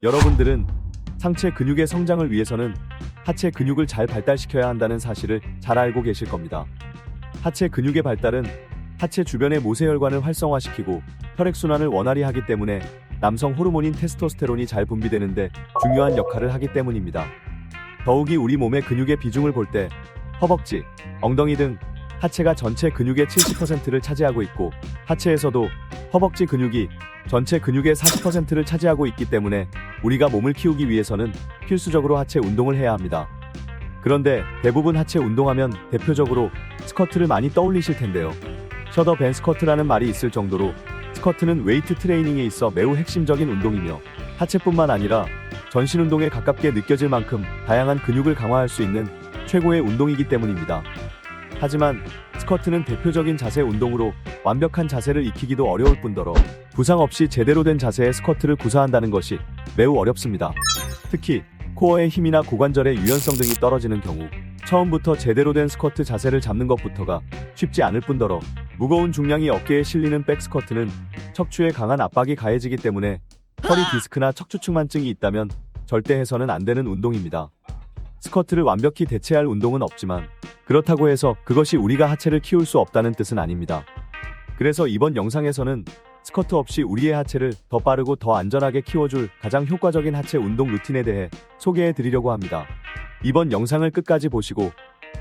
여러분들은 상체 근육의 성장을 위해서는 하체 근육을 잘 발달시켜야 한다는 사실을 잘 알고 계실 겁니다. 하체 근육의 발달은 하체 주변의 모세혈관을 활성화시키고 혈액순환을 원활히 하기 때문에 남성 호르몬인 테스토스테론이 잘 분비되는데 중요한 역할을 하기 때문입니다. 더욱이 우리 몸의 근육의 비중을 볼 때 허벅지, 엉덩이 등 하체가 전체 근육의 70%를 차지하고 있고 하체에서도 허벅지 근육이 전체 근육의 40%를 차지하고 있기 때문에 우리가 몸을 키우기 위해서는 필수적으로 하체 운동을 해야 합니다. 그런데 대부분 하체 운동하면 대표적으로 스쿼트를 많이 떠올리실 텐데요. 셔더 벤 스쿼트라는 말이 있을 정도로 스쿼트는 웨이트 트레이닝에 있어 매우 핵심적인 운동이며 하체뿐만 아니라 전신 운동에 가깝게 느껴질 만큼 다양한 근육을 강화할 수 있는 최고의 운동이기 때문입니다. 하지만 스쿼트는 대표적인 자세 운동으로 완벽한 자세를 익히기도 어려울 뿐더러 부상 없이 제대로 된 자세의 스쿼트를 구사한다는 것이 매우 어렵습니다. 특히 코어의 힘이나 고관절의 유연성 등이 떨어지는 경우 처음부터 제대로 된 스쿼트 자세를 잡는 것부터가 쉽지 않을 뿐더러 무거운 중량이 어깨에 실리는 백 스쿼트는 척추에 강한 압박이 가해지기 때문에 허리 디스크나 척추측만증이 있다면 절대 해서는 안 되는 운동입니다. 스쿼트를 완벽히 대체할 운동은 없지만 그렇다고 해서 그것이 우리가 하체를 키울 수 없다는 뜻은 아닙니다. 그래서 이번 영상에서는 스쿼트 없이 우리의 하체를 더 빠르고 더 안전하게 키워줄 가장 효과적인 하체 운동 루틴에 대해 소개해 드리려고 합니다. 이번 영상을 끝까지 보시고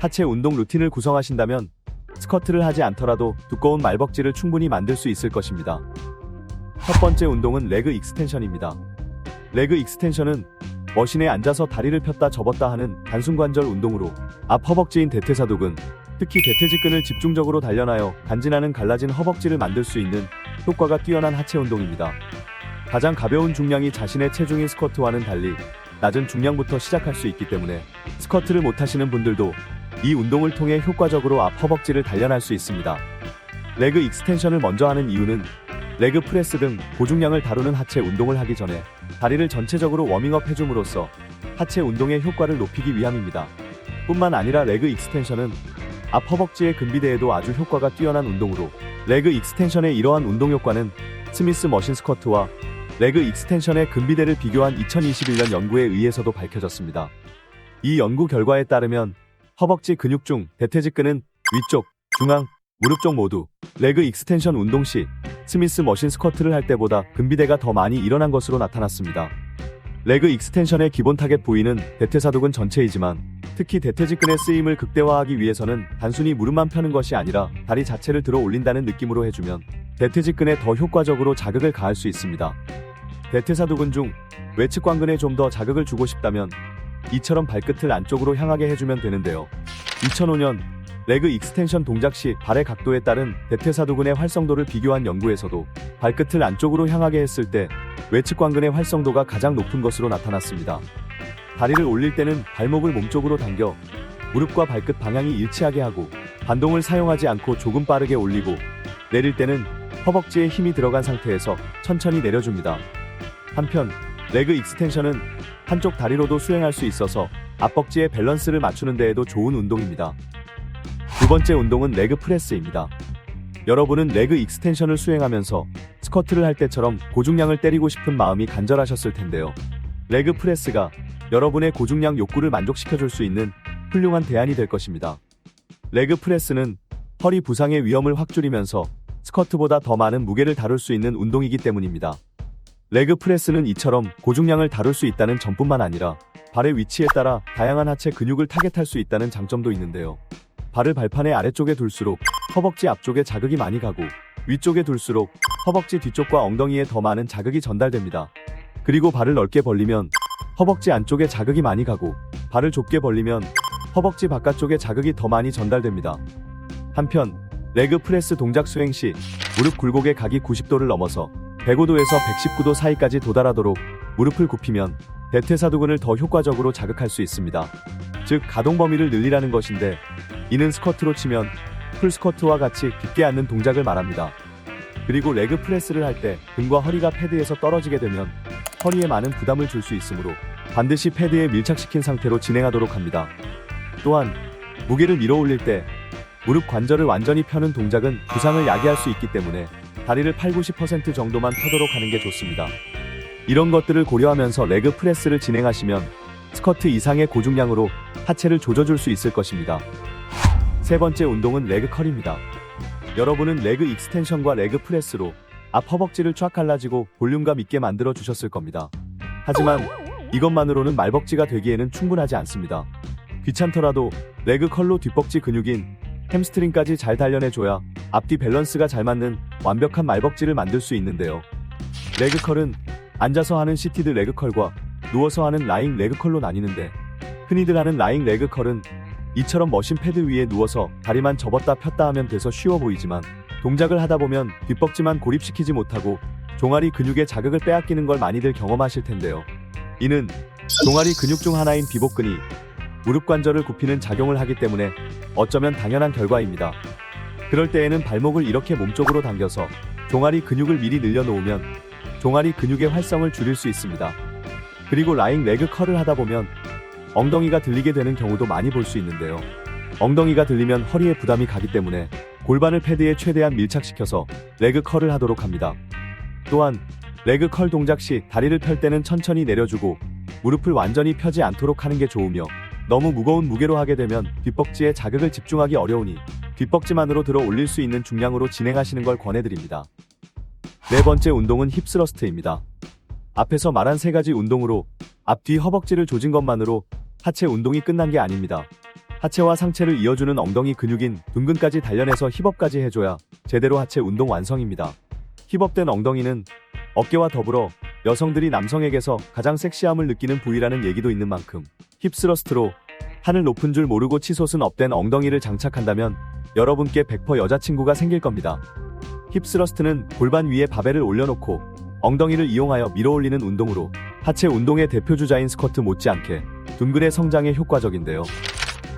하체 운동 루틴을 구성하신다면 스쿼트를 하지 않더라도 두꺼운 말벅지를 충분히 만들 수 있을 것입니다. 첫 번째 운동은 레그 익스텐션입니다. 레그 익스텐션은 머신에 앉아서 다리를 폈다 접었다 하는 단순관절 운동으로 앞 허벅지인 대퇴사두근, 특히 대퇴직근을 집중적으로 단련하여 간지나는 갈라진 허벅지를 만들 수 있는 효과가 뛰어난 하체 운동입니다. 가장 가벼운 중량이 자신의 체중인 스쿼트와는 달리 낮은 중량부터 시작할 수 있기 때문에 스쿼트를 못하시는 분들도 이 운동을 통해 효과적으로 앞 허벅지를 단련할 수 있습니다. 레그 익스텐션을 먼저 하는 이유는 레그 프레스 등 고중량을 다루는 하체 운동을 하기 전에 다리를 전체적으로 워밍업 해줌으로써 하체 운동의 효과를 높이기 위함입니다. 뿐만 아니라 레그 익스텐션은 앞 허벅지의 근비대에도 아주 효과가 뛰어난 운동으로 레그 익스텐션의 이러한 운동 효과는 스미스 머신 스쿼트와 레그 익스텐션의 근비대를 비교한 2021년 연구에 의해서도 밝혀졌습니다. 이 연구 결과에 따르면 허벅지 근육 중 대퇴직근은 위쪽, 중앙, 무릎 쪽 모두 레그 익스텐션 운동 시 스미스 머신 스쿼트를 할 때보다 근비대가 더 많이 일어난 것으로 나타났습니다. 레그 익스텐션의 기본 타겟 부위는 대퇴사두근 전체이지만 특히 대퇴직근의 쓰임을 극대화하기 위해서는 단순히 무릎만 펴는 것이 아니라 다리 자체를 들어 올린다는 느낌으로 해주면 대퇴직근에 더 효과적으로 자극을 가할 수 있습니다. 대퇴사두근 중 외측 관근에 좀 더 자극을 주고 싶다면 이처럼 발끝을 안쪽으로 향하게 해주면 되는데요. 2005년 레그 익스텐션 동작 시 발의 각도에 따른 대퇴사두근의 활성도를 비교한 연구에서도 발끝을 안쪽으로 향하게 했을 때 외측 관근의 활성도가 가장 높은 것으로 나타났습니다. 다리를 올릴 때는 발목을 몸쪽으로 당겨 무릎과 발끝 방향이 일치하게 하고 반동을 사용하지 않고 조금 빠르게 올리고 내릴 때는 허벅지에 힘이 들어간 상태에서 천천히 내려줍니다. 한편 레그 익스텐션은 한쪽 다리로도 수행할 수 있어서 앞벅지의 밸런스를 맞추는 데에도 좋은 운동입니다. 두 번째 운동은 레그 프레스입니다. 여러분은 레그 익스텐션을 수행하면서 스쿼트를 할 때처럼 고중량을 때리고 싶은 마음이 간절하셨을 텐데요. 레그 프레스가 여러분의 고중량 욕구를 만족시켜줄 수 있는 훌륭한 대안이 될 것입니다. 레그 프레스는 허리 부상의 위험을 확 줄이면서 스쿼트보다 더 많은 무게를 다룰 수 있는 운동이기 때문입니다. 레그 프레스는 이처럼 고중량을 다룰 수 있다는 점뿐만 아니라 발의 위치에 따라 다양한 하체 근육을 타겟할 수 있다는 장점도 있는데요. 발을 발판의 아래쪽에 둘수록 허벅지 앞쪽에 자극이 많이 가고 위쪽에 둘수록 허벅지 뒤쪽과 엉덩이에 더 많은 자극이 전달됩니다. 그리고 발을 넓게 벌리면 허벅지 안쪽에 자극이 많이 가고 발을 좁게 벌리면 허벅지 바깥쪽에 자극이 더 많이 전달됩니다. 한편 레그 프레스 동작 수행 시 무릎 굴곡의 각이 90도를 넘어서 105도에서 119도 사이까지 도달하도록 무릎을 굽히면 대퇴사두근을 더 효과적으로 자극할 수 있습니다. 즉 가동 범위를 늘리라는 것인데 이는 스쿼트로 치면 풀스쿼트와 같이 깊게 앉는 동작을 말합니다. 그리고 레그 프레스를 할 때 등과 허리가 패드에서 떨어지게 되면 허리에 많은 부담을 줄 수 있으므로 반드시 패드에 밀착시킨 상태로 진행하도록 합니다. 또한 무게를 밀어 올릴 때 무릎 관절을 완전히 펴는 동작은 부상을 야기할 수 있기 때문에 다리를 80-90% 정도만 펴도록 하는 게 좋습니다. 이런 것들을 고려하면서 레그 프레스를 진행하시면 스쿼트 이상의 고중량으로 하체를 조져줄 수 있을 것입니다. 세 번째 운동은 레그 컬입니다. 여러분은 레그 익스텐션과 레그 프레스로 앞 허벅지를 쫙 갈라지고 볼륨감 있게 만들어 주셨을 겁니다. 하지만 이것만으로는 말벅지가 되기에는 충분하지 않습니다. 귀찮더라도 레그 컬로 뒷벅지 근육인 햄스트링까지 잘 단련해줘야 앞뒤 밸런스가 잘 맞는 완벽한 말벅지를 만들 수 있는데요. 레그 컬은 앉아서 하는 시티드 레그 컬과 누워서 하는 라잉 레그 컬로 나뉘는데, 흔히들 하는 라잉 레그 컬은 이처럼 머신 패드 위에 누워서 다리만 접었다 폈다 하면 돼서 쉬워 보이지만, 동작을 하다 보면 뒷벅지만 고립시키지 못하고 종아리 근육의 자극을 빼앗기는 걸 많이들 경험하실 텐데요. 이는 종아리 근육 중 하나인 비복근이 무릎 관절을 굽히는 작용을 하기 때문에 어쩌면 당연한 결과입니다. 그럴 때에는 발목을 이렇게 몸쪽으로 당겨서 종아리 근육을 미리 늘려놓으면 종아리 근육의 활성을 줄일 수 있습니다. 그리고 라잉 레그 컬을 하다 보면 엉덩이가 들리게 되는 경우도 많이 볼 수 있는데요. 엉덩이가 들리면 허리에 부담이 가기 때문에 골반을 패드에 최대한 밀착시켜서 레그 컬을 하도록 합니다. 또한 레그 컬 동작 시 다리를 펼 때는 천천히 내려주고 무릎을 완전히 펴지 않도록 하는 게 좋으며, 너무 무거운 무게로 하게 되면 뒷벅지에 자극을 집중하기 어려우니 뒷벅지만으로 들어 올릴 수 있는 중량으로 진행하시는 걸 권해드립니다. 네 번째 운동은 힙스러스트입니다. 앞에서 말한 세 가지 운동으로 앞뒤 허벅지를 조진 것만으로 하체 운동이 끝난 게 아닙니다. 하체와 상체를 이어주는 엉덩이 근육인 둔근까지 단련해서 힙업까지 해줘야 제대로 하체 운동 완성입니다. 힙업된 엉덩이는 어깨와 더불어 여성들이 남성에게서 가장 섹시함을 느끼는 부위라는 얘기도 있는 만큼, 힙스러스트로 하늘 높은 줄 모르고 치솟은 업된 엉덩이를 장착한다면 여러분께 100% 여자친구가 생길 겁니다. 힙스러스트는 골반 위에 바벨을 올려놓고 엉덩이를 이용하여 밀어올리는 운동으로 하체 운동의 대표주자인 스쿼트 못지않게 둔근의 성장에 효과적인데요.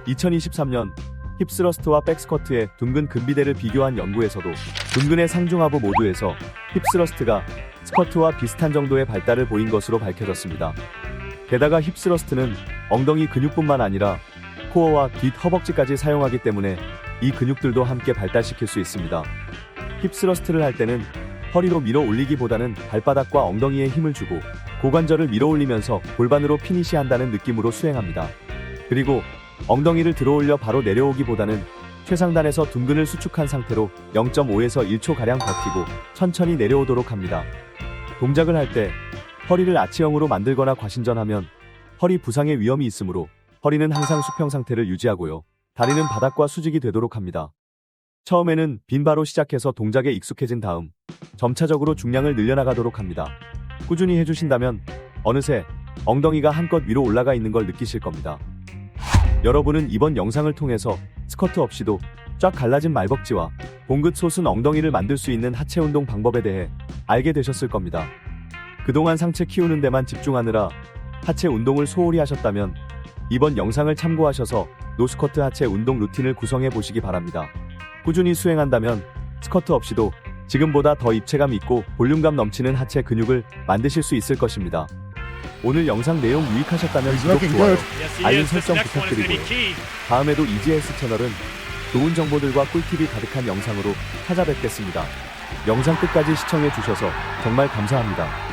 2023년 힙스러스트와 백스쿼트의 둔근 근비대를 비교한 연구에서도 둔근의 상중하부 모두에서 힙스러스트가 스쿼트와 비슷한 정도의 발달을 보인 것으로 밝혀졌습니다. 게다가 힙스러스트는 엉덩이 근육뿐만 아니라 코어와 뒷 허벅지까지 사용하기 때문에 이 근육들도 함께 발달시킬 수 있습니다. 힙스러스트를 할 때는 허리로 밀어 올리기보다는 발바닥과 엉덩이에 힘을 주고 고관절을 밀어 올리면서 골반으로 피니시한다는 느낌으로 수행합니다. 그리고 엉덩이를 들어 올려 바로 내려오기보다는 최상단에서 둔근을 수축한 상태로 0.5에서 1초가량 버티고 천천히 내려오도록 합니다. 동작을 할 때 허리를 아치형으로 만들거나 과신전하면 허리 부상의 위험이 있으므로 허리는 항상 수평 상태를 유지하고요. 다리는 바닥과 수직이 되도록 합니다. 처음에는 빈 바로 시작해서 동작에 익숙해진 다음 점차적으로 중량을 늘려나가도록 합니다. 꾸준히 해주신다면 어느새 엉덩이가 한껏 위로 올라가 있는 걸 느끼실 겁니다. 여러분은 이번 영상을 통해서 스쿼트 없이도 쫙 갈라진 말벅지와 봉긋 솟은 엉덩이를 만들 수 있는 하체 운동 방법에 대해 알게 되셨을 겁니다. 그동안 상체 키우는 데만 집중하느라 하체 운동을 소홀히 하셨다면 이번 영상을 참고하셔서 노스쿼트 하체 운동 루틴을 구성해 보시기 바랍니다. 꾸준히 수행한다면 스쿼트 없이도 지금보다 더 입체감 있고 볼륨감 넘치는 하체 근육을 만드실 수 있을 것입니다. 오늘 영상 내용 유익하셨다면 구독, 좋아요, 알림 설정 부탁드리고요. 다음에도 EGS 채널은 좋은 정보들과 꿀팁이 가득한 영상으로 찾아뵙겠습니다. 영상 끝까지 시청해 주셔서 정말 감사합니다.